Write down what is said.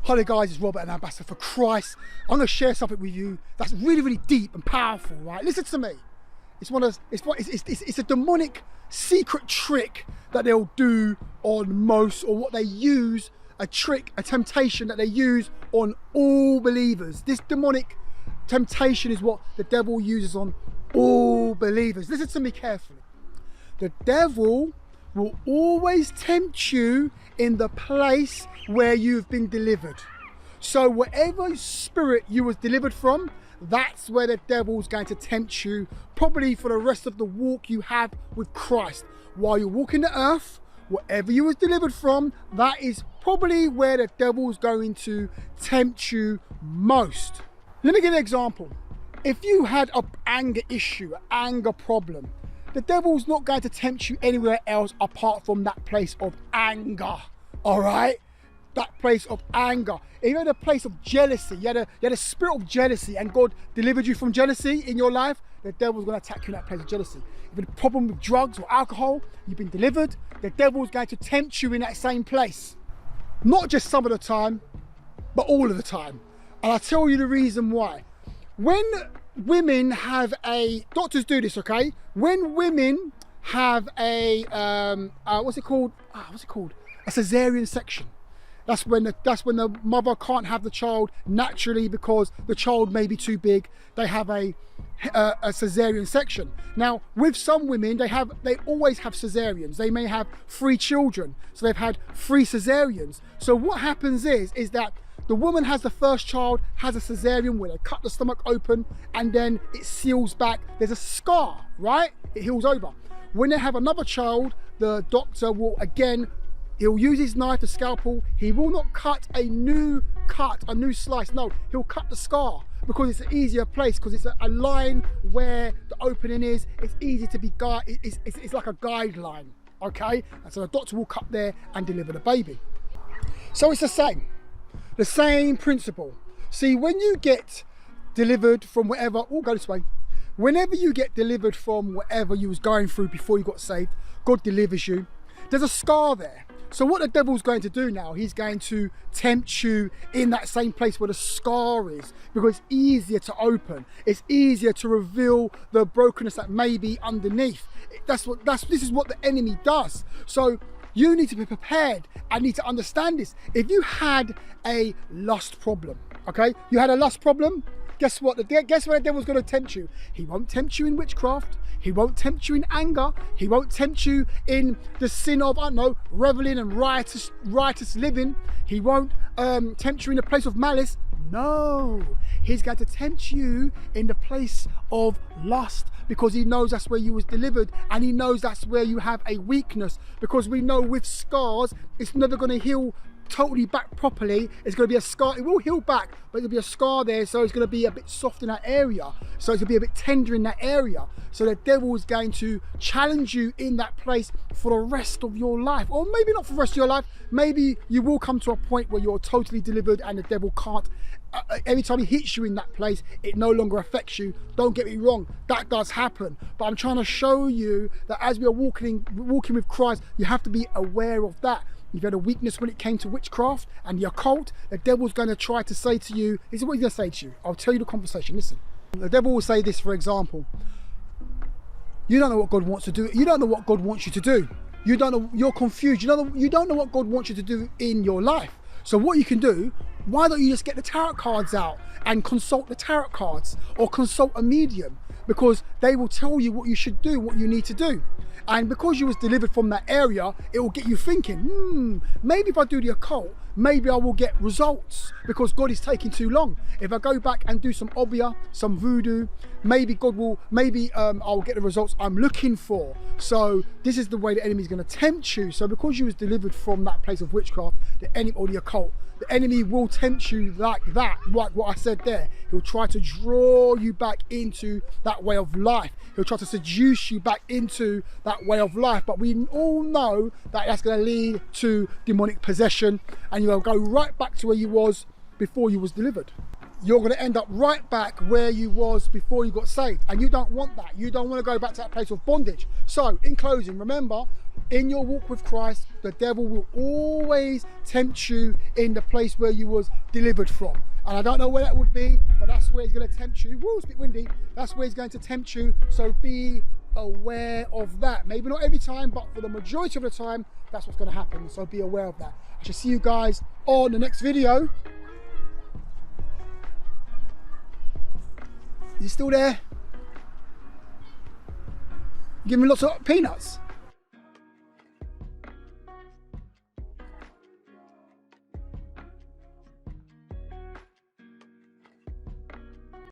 Hi there guys, it's Robert, an ambassador for Christ. I'm going to share something with you that's really, really deep and powerful, right? Listen to me. It's a demonic secret trick that they'll do on most, or what they use, a trick, a temptation that they use on all believers. This demonic temptation is what the devil uses on all believers. Listen to me carefully. The devil will always tempt you in the place where you've been delivered. So whatever spirit you was delivered from, that's where the devil's going to tempt you, probably for the rest of the walk you have with Christ. While you're walking the earth, whatever you was delivered from, that is probably where the devil's going to tempt you most. Let me give you an example. If you had an anger issue, an anger problem, the devil's not going to tempt you anywhere else apart from that place of anger, all right? That place of anger. If you had a place of jealousy, you had a spirit of jealousy, and God delivered you from jealousy in your life, the devil's going to attack you in that place of jealousy. If you had a problem with drugs or alcohol, you've been delivered, the devil's going to tempt you in that same place. Not just some of the time, but all of the time. And I'll tell you the reason why. When women have doctors do this, okay? When women have a what's it called? A cesarean section. That's when the mother can't have the child naturally because the child may be too big. They have a cesarean section. Now, with some women, they always have cesareans. They may have 3 children, so they've had 3 cesareans. So what happens is that the woman has the first child, has a cesarean where they cut the stomach open and then it seals back. There's a scar, right? It heals over. When they have another child, the doctor will he'll use his knife, the scalpel. He will not cut a new slice. No, he'll cut the scar because it's an easier place, because it's a line where the opening is. It's easy to be it's like a guideline, okay? And so the doctor will cut there and deliver the baby. So it's the same principle. See, when you get delivered from whatever, go this way. Whenever you get delivered from whatever you was going through before you got saved, God delivers you. There's a scar there. So what the devil's going to do now, he's going to tempt you in that same place where the scar is, because it's easier to open. It's easier to reveal the brokenness that may be underneath. This is what the enemy does. So you need to be prepared and need to understand this. If you had a lust problem, okay? You had a lust problem, guess what? Guess where the devil's going to tempt you? He won't tempt you in witchcraft. He won't tempt you in anger. He won't tempt you in the sin of, reveling and riotous living. He won't tempt you in the place of malice. No, he's going to tempt you in the place of lust, because he knows that's where you was delivered, and he knows that's where you have a weakness, because we know with scars, it's never going to heal totally back properly. It's going to be a scar. It will heal back, but there'll be a scar there, so it's going to be a bit soft in that area, so it's going to be a bit tender in that area. So the devil is going to challenge you in that place for the rest of your life, or maybe not for the rest of your life. Maybe you will come to a point where you're totally delivered and the devil can't, every time he hits you in that place, it no longer affects you. Don't get me wrong, that does happen, but I'm trying to show you that as we are walking with Christ, you have to be aware of that. You've had a weakness when it came to witchcraft and the occult. The devil's going to try to say to you, this is what he's going to say to you. I'll tell you the conversation. Listen. The devil will say this, for example. You don't know what God wants to do. You don't know what God wants you to do. You don't know, you're confused. You don't know what God wants you to do in your life. So what you can do, why don't you just get the tarot cards out and consult the tarot cards, or consult a medium, because they will tell you what you should do, what you need to do. And because you was delivered from that area, it will get you thinking, maybe if I do the occult, maybe I will get results, because God is taking too long. If I go back and do some obia, some voodoo, maybe I'll get the results I'm looking for. So this is the way the enemy is going to tempt you. So because you was delivered from that place of witchcraft, the enemy, or the occult, the enemy will tempt you like that, like what I said there. He'll try to draw you back into that way of life. He'll try to seduce you back into that way of life. But we all know that that's going to lead to demonic possession, and you'll go right back to where you was before you was delivered. You're going to end up right back where you was before you got saved, and you don't want that. You don't want to go back to that place of bondage. So in closing, remember, in your walk with Christ, the devil will always tempt you in the place where you was delivered from. And I don't know where that would be, but that's where he's going to tempt you. Woo, it's a bit windy. That's where he's going to tempt you. So be aware of that. Maybe not every time, but for the majority of the time, that's what's going to happen. So be aware of that. I shall see you guys on the next video. Is he still there? Give me lots of peanuts.